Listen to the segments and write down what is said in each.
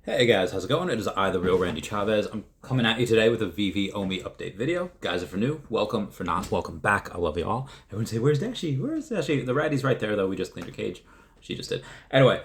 Hey guys, how's it going? It is I, the real Randy Chavez. I'm coming at you today with a Veve OMI update video. Guys, if you're new, welcome. For not, welcome back. I love you all. Everyone say, where's Dashi? Where's Dashi? The Ratty's right there, though. We just cleaned her cage. She just did. Anyway,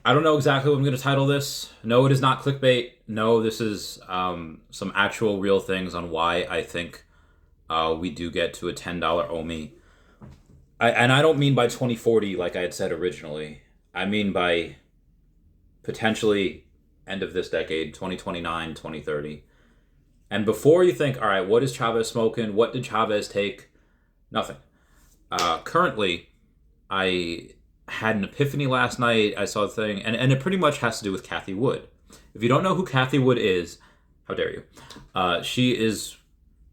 I don't know exactly what I'm going to title this. No, it is not clickbait. No, this is some actual real things on why I think we do get to a $10 OMI. And I don't mean by 2040 like I had said originally. I mean by potentially end of this decade, 2029, 2030. And before you think, all right, what is Chavez smoking? What did Chavez take? Nothing. Currently, I had an epiphany last night. I saw a thing, and it pretty much has to do with Cathie Wood. If you don't know who Cathie Wood is, how dare you? She is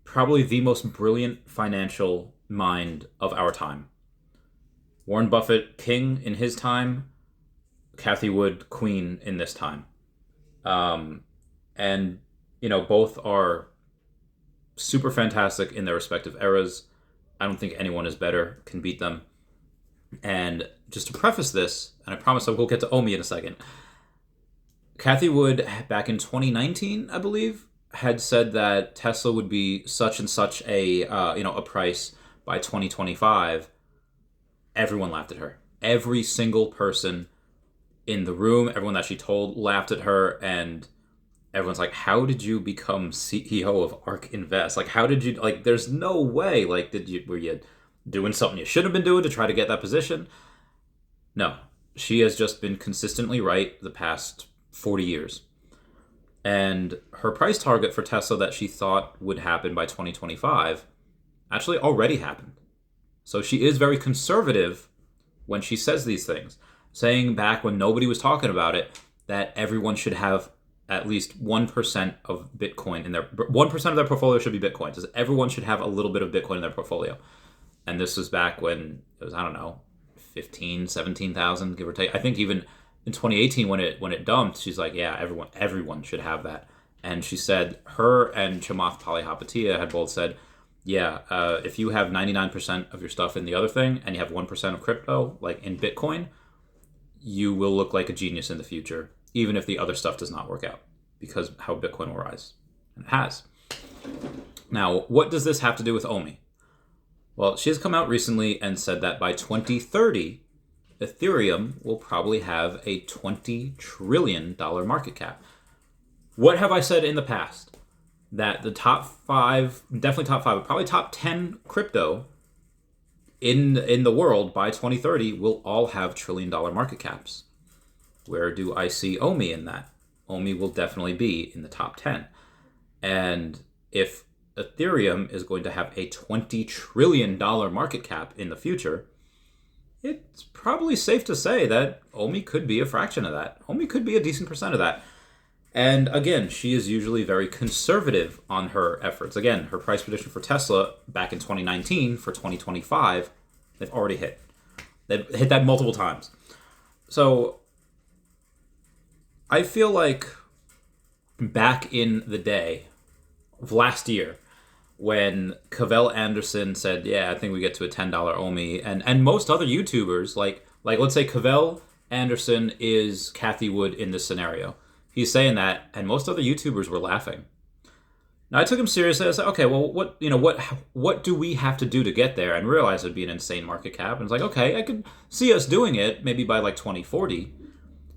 probably the most brilliant financial mind of our time. Warren Buffett, king in his time. Cathie Wood, queen in this time. And, both are super fantastic in their respective eras. I don't think anyone is better, can beat them. And just to preface this, and I promise I will get to OMI in a second, Cathie Wood, back in 2019, I believe, had said that Tesla would be such and such a price by 2025. Everyone laughed at her. Every single person in the room, everyone that she told laughed at her, and everyone's like, how did you become CEO of ARK Invest? Like, how did you, there's no way, were you doing something you should have been doing to try to get that position? No, she has just been consistently right the past 40 years. And her price target for Tesla that she thought would happen by 2025 actually already happened. So she is very conservative when she says these things, saying back when nobody was talking about it that everyone should have at least 1% of Bitcoin in their 1% of their portfolio should be Bitcoin. Says everyone should have a little bit of Bitcoin in their portfolio. And this was back when it was, I don't know, 15, 17,000, give or take. I think even in 2018 when it dumped, she's like, yeah, everyone should have that. And she said her and Chamath Palihapitiya had both said, yeah, if you have 99% of your stuff in the other thing and you have 1% of crypto, like in Bitcoin, you will look like a genius in the future, even if the other stuff does not work out, because how Bitcoin will rise. And it has. Now, what does this have to do with OMI? Well, she has come out recently and said that by 2030, Ethereum will probably have a $20 trillion market cap. What have I said in the past? That the top 5, definitely top 5, but probably top 10 crypto in the world by 2030 will all have $1 trillion market caps. Where do I see OMI in that? OMI will definitely be in the top 10. And if Ethereum is going to have a $20 trillion market cap in the future, it's probably safe to say that OMI could be a fraction of that. OMI could be a decent percent of that. And again, she is usually very conservative on her efforts. Again, her price prediction for Tesla back in 2019 for 2025, they've already hit. They've hit that multiple times. So I feel like back in the day of last year, when Cavell Anderson said, yeah, I think we get to a $10 OMI, and most other YouTubers, like let's say Cavell Anderson is Cathie Wood in this scenario. He's saying that, and most other YouTubers were laughing. Now I took him seriously. I said, okay, well, what do we have to do to get there? And realized it'd be an insane market cap. And it's like, okay, I could see us doing it maybe by like 2040.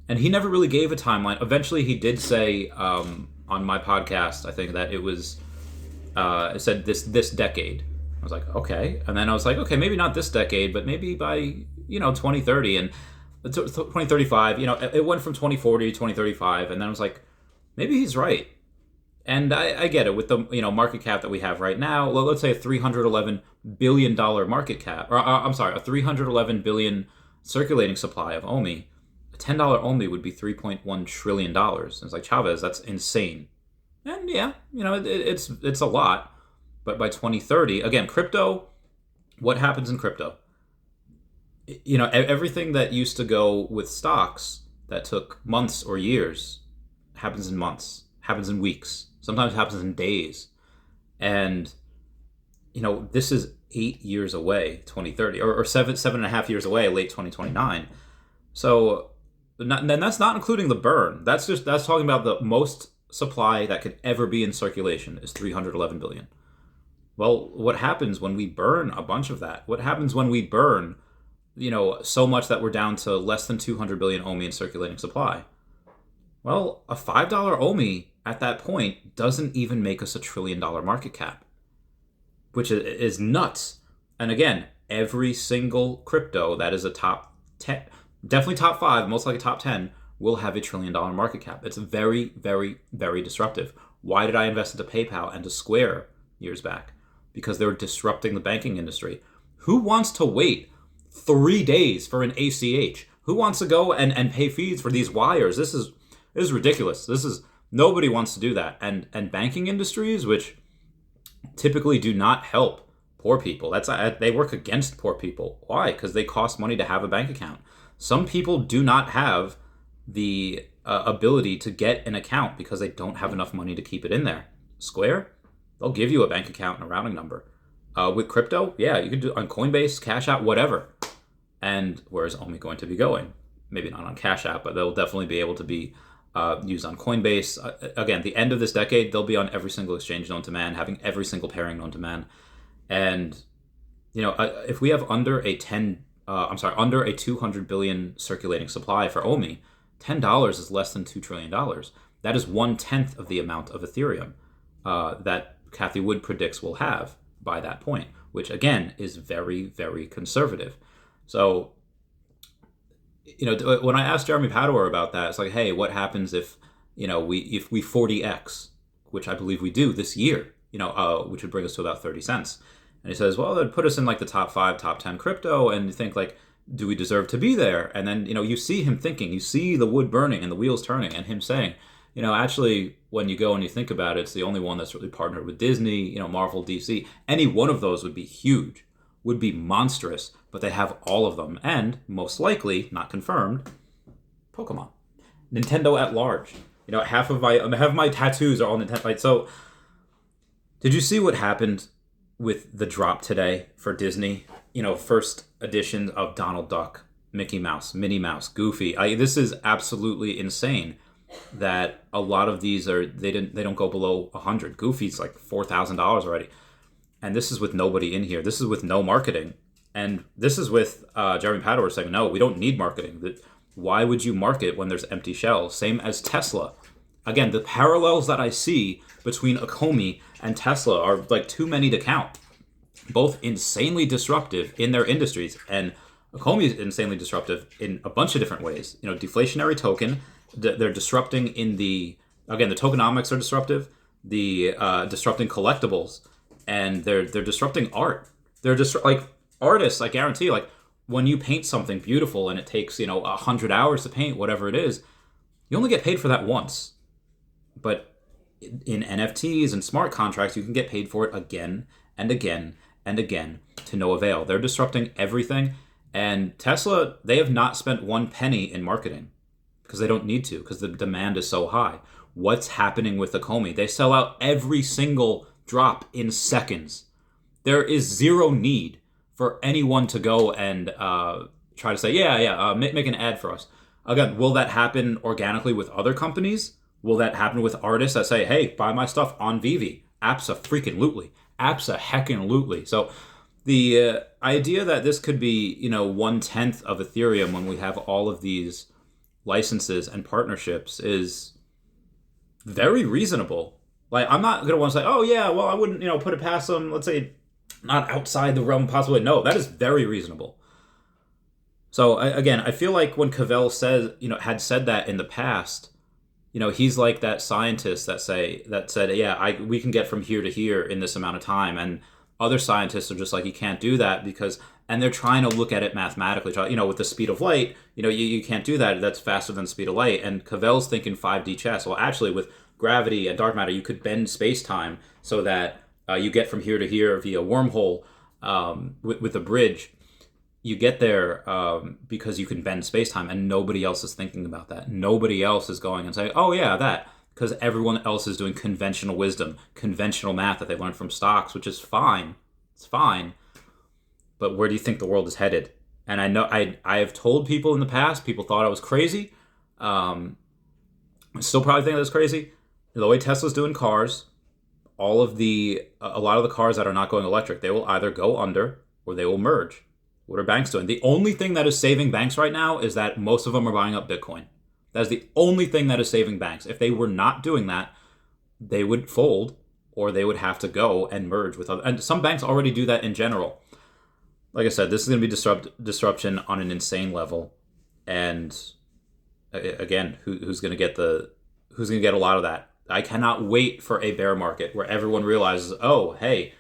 And he never really gave a timeline. Eventually, he did say on my podcast, I think that it was, it said this decade. I was like, okay. And then I was like, okay, maybe not this decade, but maybe by 2030 and 2035. It went from 2040 to 2035, and then I was like, maybe he's right. And I get it with the market cap that we have right now. Let's say a $311 billion market cap, or I'm sorry, a $311 billion circulating supply of OMI. A $10 OMI would be $3.1 trillion. And it's like, Chavez, that's insane. And yeah, it's a lot. But by 2030, again, crypto, what happens in crypto? Everything that used to go with stocks that took months or years happens in months, happens in weeks, sometimes happens in days. And, this is 8 years away, 2030, or 7.5 years away, late 2029. So then that's not including the burn. That's talking about the most supply that could ever be in circulation is 311 billion. Well, what happens when we burn a bunch of that? What happens when we burn, so much that we're down to less than 200 billion OMI in circulating supply? Well, a $5 OMI at that point doesn't even make us $1 trillion market cap, which is nuts. And again, every single crypto that is a top 10, definitely top 5, most likely top 10, will have $1 trillion market cap. It's very, very, very disruptive. Why did I invest into PayPal and to Square years back? Because they were disrupting the banking industry. Who wants to wait 3 days for an ACH? Who wants to go and pay fees for these wires? This is ridiculous. Nobody wants to do that. And banking industries, which typically do not help poor people, they work against poor people. Why? Because they cost money to have a bank account. Some people do not have the ability to get an account because they don't have enough money to keep it in there. Square, they'll give you a bank account and a routing number. With crypto, yeah, you can do it on Coinbase, Cash App, whatever. And where is OMI going to be going? Maybe not on Cash App, but they'll definitely be able to be used on Coinbase. Again, the end of this decade, they'll be on every single exchange known to man, having every single pairing known to man. And if we have under a 200 billion circulating supply for OMI, $10 is less than $2 trillion. That is 1/10 of the amount of Ethereum that Cathie Wood predicts we'll have by that point, which again is very, very conservative. So, when I asked Jeremy Padour about that, it's like, hey, what happens if we 40x, which I believe we do this year, which would bring us to about 30 cents. And he says, well, that'd put us in like the top 5, top 10 crypto, and you think like, do we deserve to be there? And then, you see him thinking, you see the wood burning and the wheels turning, and him saying, actually, when you go and you think about it, it's the only one that's really partnered with Disney, Marvel, DC. Any one of those would be huge, would be monstrous, but they have all of them. And most likely, not confirmed, Pokemon. Nintendo at large. Half of my tattoos are all Nintendo. Right? So, did you see what happened with the drop today for Disney? First edition of Donald Duck, Mickey Mouse, Minnie Mouse, Goofy. This is absolutely insane that a lot of these they don't go below 100. Goofy's like $4,000 already. And this is with nobody in here. This is with no marketing. And this is with Jeremy Padour saying, no, we don't need marketing. Why would you market when there's empty shells? Same as Tesla. Again, the parallels that I see between OMI and Tesla are like too many to count. Both insanely disruptive in their industries. And OMI is insanely disruptive in a bunch of different ways. Deflationary token, they're disrupting the tokenomics are disruptive. The disrupting collectibles. And they're disrupting art. They're just like artists, I guarantee, like when you paint something beautiful and it takes, 100 hours to paint, whatever it is, you only get paid for that once. But in NFTs and smart contracts, you can get paid for it again and again and again to no avail. They're disrupting everything. And Tesla, they have not spent one penny in marketing because they don't need to, because the demand is so high. What's happening with the OMI? They sell out every single drop in seconds. There is zero need for anyone to go and try to say, make an ad for us. Again, will that happen organically with other companies? Will that happen with artists that say, hey, buy my stuff on Veve? Abso-freaking-lutely. Abso-heckin-lutely. So the idea that this could be, 1/10 of Ethereum when we have all of these licenses and partnerships is very reasonable. Like, I'm not going to want to say, oh, yeah, well, I wouldn't, put it past them, let's say, not outside the realm of possibility. No, that is very reasonable. So, again, I feel like when Cavell had said that in the past, he's like that scientist that said, yeah, we can get from here to here in this amount of time. And other scientists are just like, you can't do that and they're trying to look at it mathematically, with the speed of light, you can't do that. That's faster than the speed of light. And Cavell's thinking 5D chess. Well, actually, with gravity and dark matter, you could bend space-time so that you get from here to here via wormhole with a bridge. You get there because you can bend space-time, and nobody else is thinking about that. Nobody else is going and saying, oh, yeah, that. Because everyone else is doing conventional wisdom, conventional math that they learned from stocks, which is fine. It's fine. But where do you think the world is headed? And I know I have told people in the past, people thought I was crazy. Still probably think that's crazy. The way Tesla's doing cars, a lot of the cars that are not going electric, they will either go under or they will merge. What are banks doing? The only thing that is saving banks right now is that most of them are buying up Bitcoin. That's the only thing that is saving banks. If they were not doing that, they would fold or they would have to go and merge with other. And some banks already do that in general. Like I said, this is going to be disruption on an insane level. And again, who's going to get a lot of that? I cannot wait for a bear market where everyone realizes, oh, hey,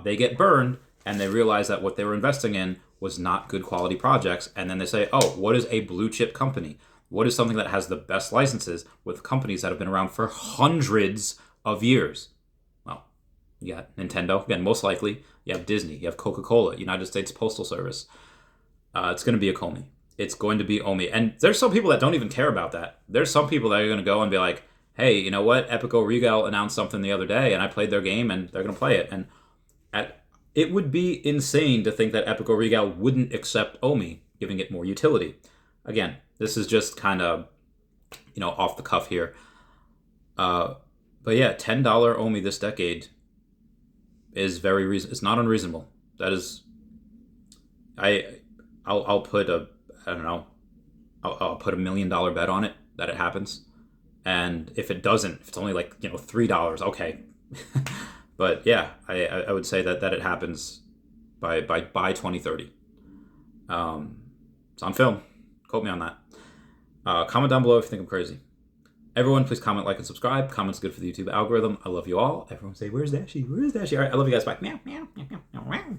they get burned, and they realize that what they were investing in was not good quality projects. And then they say, oh, what is a blue chip company? What is something that has the best licenses with companies that have been around for hundreds of years? Well, you got Nintendo, again, most likely. You have Disney, you have Coca-Cola, United States Postal Service. It's going to be a Comey. It's going to be OMI. And there's some people that don't even care about that. There's some people that are going to go and be like, hey, you know what? Epico Regal announced something the other day, and I played their game, and they're going to play it. And it would be insane to think that Epico Regal wouldn't accept OMI, giving it more utility. Again, this is just kind of, off the cuff here. But yeah, $10 OMI this decade is it's not unreasonable. That is, I'll put I'll put $1 million bet on it that it happens. And if it doesn't, if it's only like, $3, okay. But yeah, I would say that it happens by 2030. It's on film. Quote me on that. Comment down below if you think I'm crazy. Everyone, please comment, like, and subscribe. Comments good for the YouTube algorithm. I love you all. Everyone say, where's Dashy? Where's Dashy? All right, I love you guys. Bye. Meow, meow, meow, meow, meow.